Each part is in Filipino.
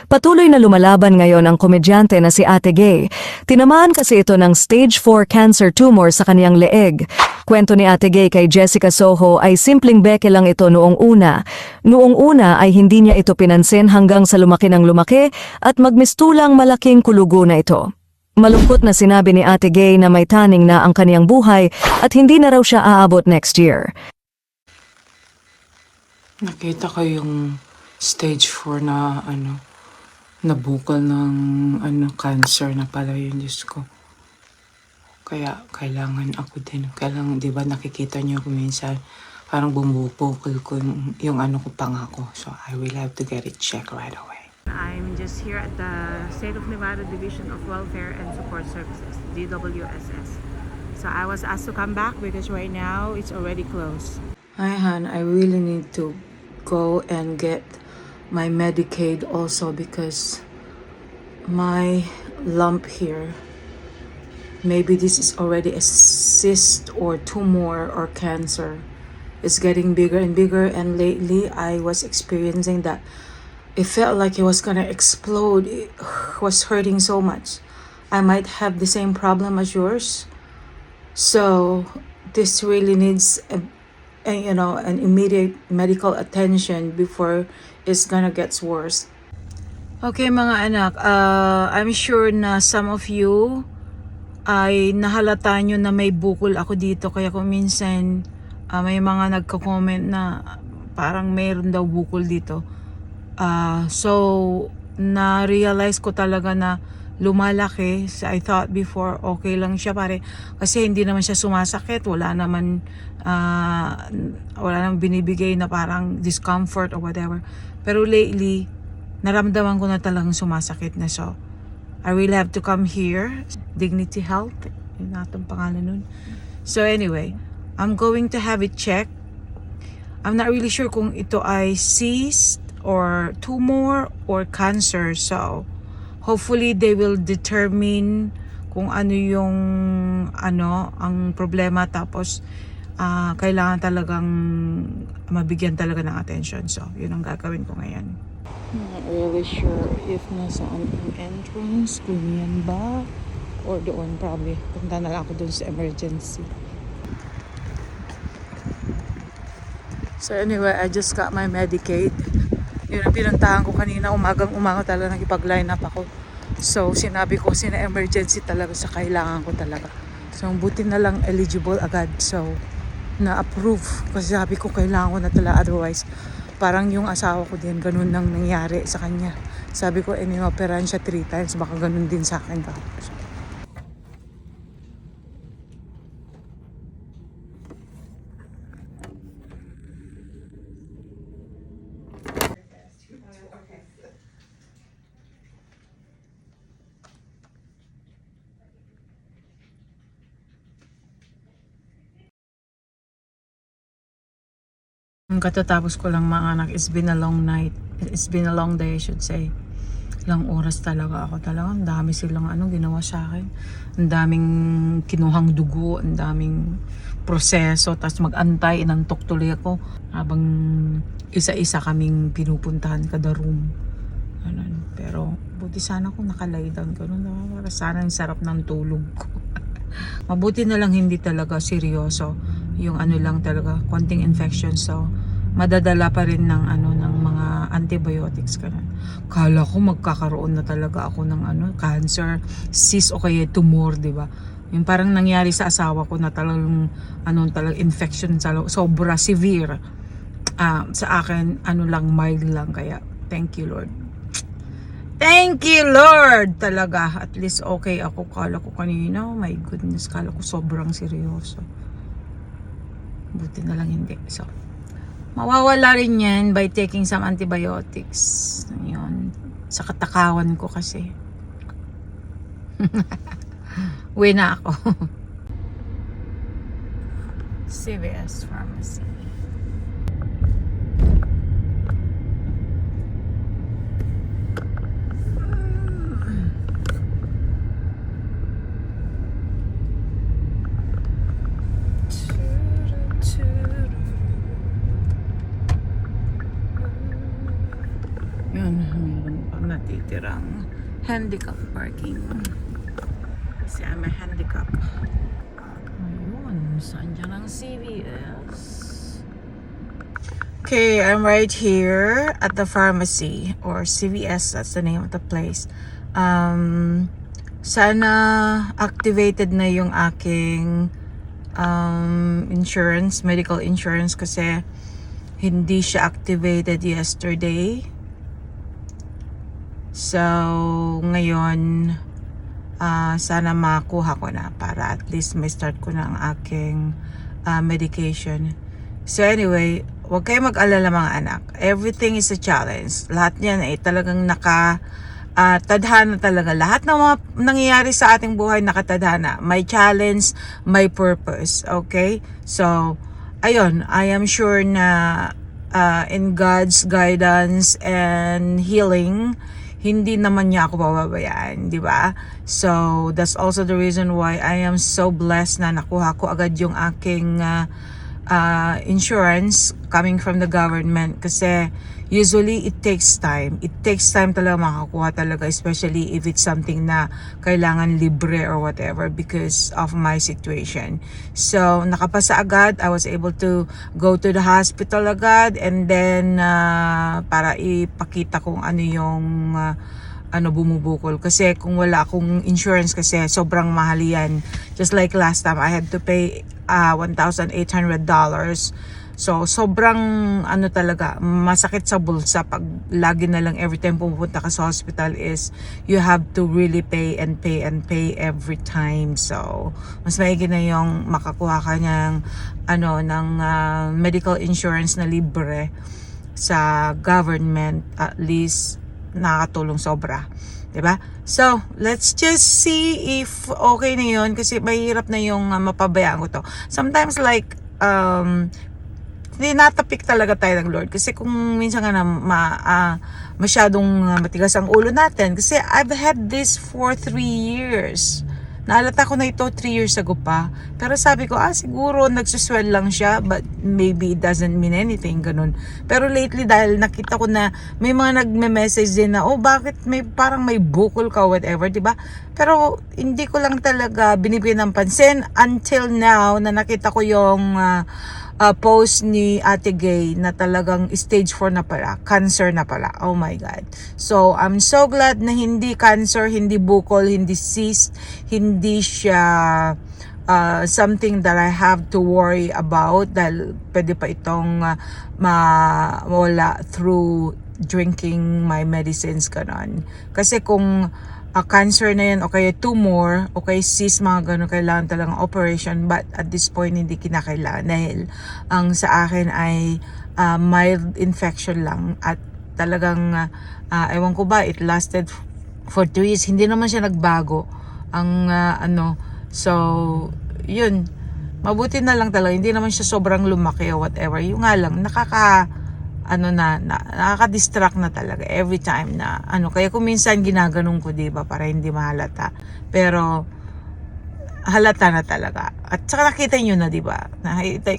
Patuloy na lumalaban ngayon ang komedyante na si Ate Gay. Tinamaan kasi ito ng stage 4 cancer tumor sa kaniyang leeg. Kwento ni Ate Gay kay Jessica Soho ay simpleng beke lang ito noong una. Noong una ay hindi niya ito pinansin hanggang sa lumaki ng lumaki at magmistulang malaking kulugo na ito. Malungkot na sinabi ni Ate Gay na may taning na ang kaniyang buhay at hindi na raw siya aabot next year. Nakita ko yung stage 4 na nabukol ng cancer na pala yun, Diyos ko. Kaya kailangan ako din. Kailangan, di ba nakikita niyo ko minsan, parang bumubukol ko yung ko pangako. So I will have to get it checked right away. I'm just here at the State of Nevada Division of Welfare and Support Services, DWSS. So I was asked to come back because right now it's already closed. Hi, Han. I really need to go and get my Medicaid also because my lump here, maybe this is already a cyst or tumor or cancer. It's getting bigger and bigger, and lately I was experiencing that it felt like it was gonna explode. It was hurting so much. I might have the same problem as yours. So this really needs an immediate medical attention before it's gonna get worse. Okay mga anak, I'm sure na some of you ay nahalata nyo na may bukol ako dito, kaya kung minsan may mga nagko-comment na parang mayroon daw bukol dito. So na-realize ko talaga na lumalaki. So, I thought before okay lang siya pare kasi hindi naman siya sumasakit, wala naman binibigay na parang discomfort or whatever. Pero lately naramdaman ko na talagang sumasakit na. So I will have to come here, Dignity Health, yun natong pangalan nun. So anyway, I'm going to have it checked. I'm not really sure kung ito ay cyst or tumor or cancer. So hopefully they will determine kung ano yung ang problema, tapos kailangan talagang mabigyan talaga ng attention. So yun ang gagawin ko ngayon. Not really sure if nasaan ang entrance, kung yan ba or doon. Probably punta na lang ako doon sa emergency. So anyway, I just got my Medicaid. Yun ang pinuntahan ko kanina, umaga talaga nakipag-line up ako. So sinabi ko, emergency talaga sa kailangan ko talaga. So buti na lang eligible agad. So na-approve kasi sabi ko kailangan ko na talaga, otherwise parang yung asawa ko din ganun nang nangyari sa kanya. Sabi ko inoperahan siya 3 times, baka ganun din sa akin. Katatapos ko lang mga anak, it's been a long night. It's been a long day, I should say. Ilang oras talaga ako talaga. Ang dami silang ginawa sa akin. Ang daming kinuhang dugo, ang daming proseso, tapos mag-antay, inantok tuloy ako habang isa-isa kaming pinupuntahan kada room. Pero buti sana kung nakalay down ko. Para sana ang sarap ng tulog ko. Mabuti na lang hindi talaga seryoso. Yung lang talaga, konting infection. So madadala pa rin ng ng mga antibiotics ganun. Kala ko magkakaroon na talaga ako ng cancer, cyst o kaya tumor, di ba? Yung parang nangyari sa asawa ko na talagang talagang infection sobra severe. Sa akin lang, mild lang, kaya thank you Lord. Thank you Lord talaga. At least okay ako. Kala ko kanina, oh my goodness, kala ko sobrang seryoso. Buti na lang hindi. So mawawala rin yan by taking some antibiotics. Yun. Sa katakawan ko kasi. Uwi na ako. CVS Pharmacy. Yun, meron pang natitirang handicap parking. Kasi I'm a handicap. Ayun, saan dyan ang CVS? Okay, I'm right here at the pharmacy or CVS, that's the name of the place. Sana activated na yung aking insurance, medical insurance, kasi hindi siya activated yesterday. So, ngayon, sana makuha ko na para at least may start ko na ang aking medication. So anyway, huwag kayo mag-alala mga anak. Everything is a challenge. Lahat niyan ay talagang tadhana talaga. Lahat ng mga nangyayari sa ating buhay nakatadhana. May challenge, may purpose. Okay? So, ayun, I am sure na in God's guidance and healing, hindi naman niya ako pababayaan, di ba? So, that's also the reason why I am so blessed na nakuha ko agad yung aking insurance coming from the government, kasi usually it takes time. It takes time talaga makakuha talaga, especially if it's something na kailangan libre or whatever because of my situation. So, nakapasa agad. I was able to go to the hospital agad, and then para ipakita kung ano yung bumubukol. Kasi kung wala akong insurance, kasi sobrang mahal yan. Just like last time, I had to pay $1,800. So, sobrang talaga, masakit sa bulsa pag lagi na lang every time pumunta ka sa hospital is you have to really pay and pay and pay every time. So, mas maigi na yung makakuha ka ng medical insurance na libre sa government. At least nakakatulong sobra, 'di ba? So, let's just see if okay na 'yon, kasi mahirap na yung mapabayaan ko to. Sometimes like tinatapik talaga tayo ng Lord, kasi kung minsan nga na masyadong matigas ang ulo natin, kasi I've had this for 3 years. Naalata ko na ito 3 years ago pa. Pero sabi ko, siguro nagsuswell lang siya, but maybe it doesn't mean anything, ganun. Pero lately, dahil nakita ko na may mga nagme-message din na, bakit parang may bukol ka, whatever, diba? Pero hindi ko lang talaga binibigyan ng pansin until now na nakita ko yung post ni Ate Gay na talagang stage 4 na pala, cancer na pala. Oh my God. So, I'm so glad na hindi cancer, hindi bukol, hindi cyst, hindi siya something that I have to worry about, dahil pwede pa itong mawala through drinking my medicines, kanon. Kasi kung cancer na yan, o kaya tumor, o kaya cyst, mga ganun, kailangan talagang operation, but at this point hindi kinakailangan, dahil ang sa akin ay mild infection lang, at talagang ewan ko ba, it lasted for 2 years, hindi naman siya nagbago ang so yun, mabuti na lang talaga, hindi naman siya sobrang lumaki o whatever. Yung nga lang, nakaka-distract na talaga every time na kaya kung minsan ginaganong ko, diba, para hindi mahalata, pero halata na talaga. At saka nakita nyo na, diba,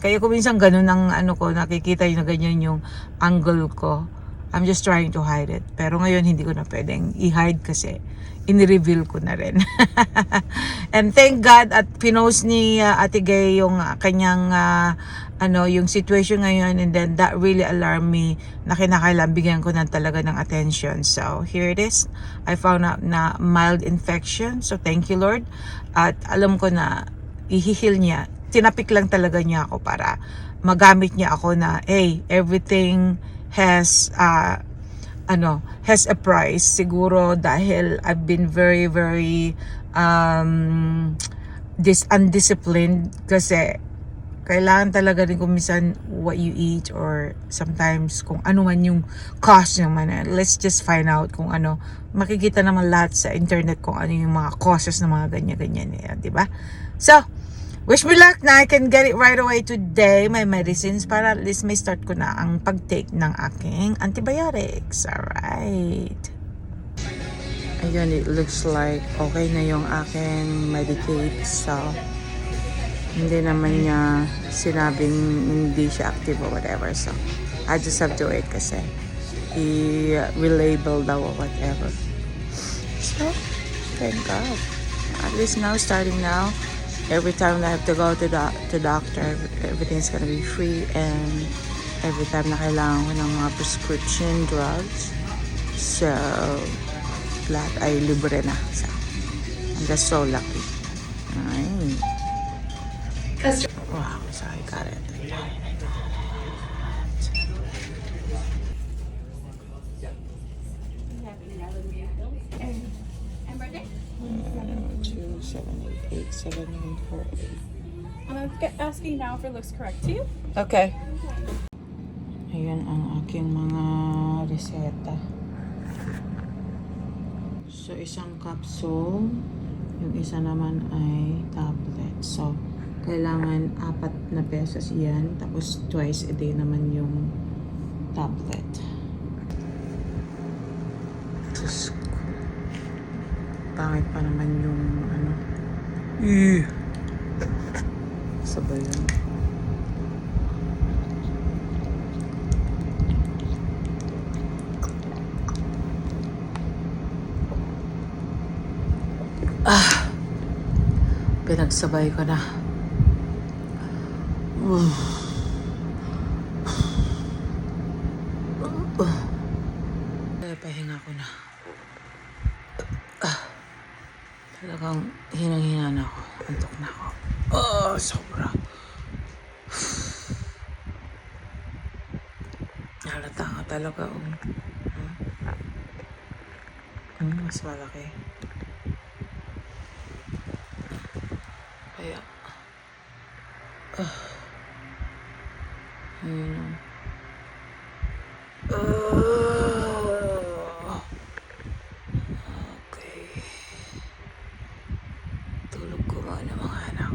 kaya kung minsan ganun ang nakikita nyo na ganyan yung angle ko. I'm just trying to hide it, pero ngayon hindi ko na pwedeng i-hide kasi in-reveal ko na rin. And thank God at pinost ni Ate Gay yung kanyang yung situation ngayon, and then that really alarmed me na kinakailangan bigyan ko na talaga ng attention. So here it is. I found out na mild infection. So thank you, Lord. At alam ko na ihihil niya. Tinapik lang talaga niya ako para magamit niya ako na, hey, everything has has a price. Siguro dahil I've been very, very undisciplined, kasi kailangan talaga rin kung minsan what you eat, or sometimes kung ano man yung cause naman. Let's just find out kung makikita naman lahat sa internet kung ano yung mga causes ng mga ganyan-ganyan, diba? So, wish me luck na I can get it right away today, my medicines, para at least may start ko na ang pag-take ng aking antibiotics. Alright. Ayun, it looks like okay na yung aking Medicaid. So, hindi naman niya sinabing hindi siya active or whatever. So, I just have to wait kasi i-relabel daw or whatever. So, thank God. At least now, starting now, every time I have to go to doctor, everything's gonna be free, and every time na kailangan ko ng mga prescription drugs, so, lahat ay libre na. So, I'm just so lucky. Ay. Wow, so I got it. 2, 7, 8, 8, 7, 9, 4, 8. I'm asking now if it looks correct to you. Okay. Ayan ang aking mga reseta. So, isang capsule. Yung isa naman ay tablet. So, kailangan 4 na pesos yan. Tapos, twice a day naman yung tablet. Diyos ko. Pangit pa naman yung ano. Sabay yun. Pinagsabay ko na. Pahinga ko na. Talagang hinang-hina na ako. Antok na ako. Sobra. Halata ka talaga. Mas malaki. Kaya. Ayun. Okay. Tulog ko muna mga anak.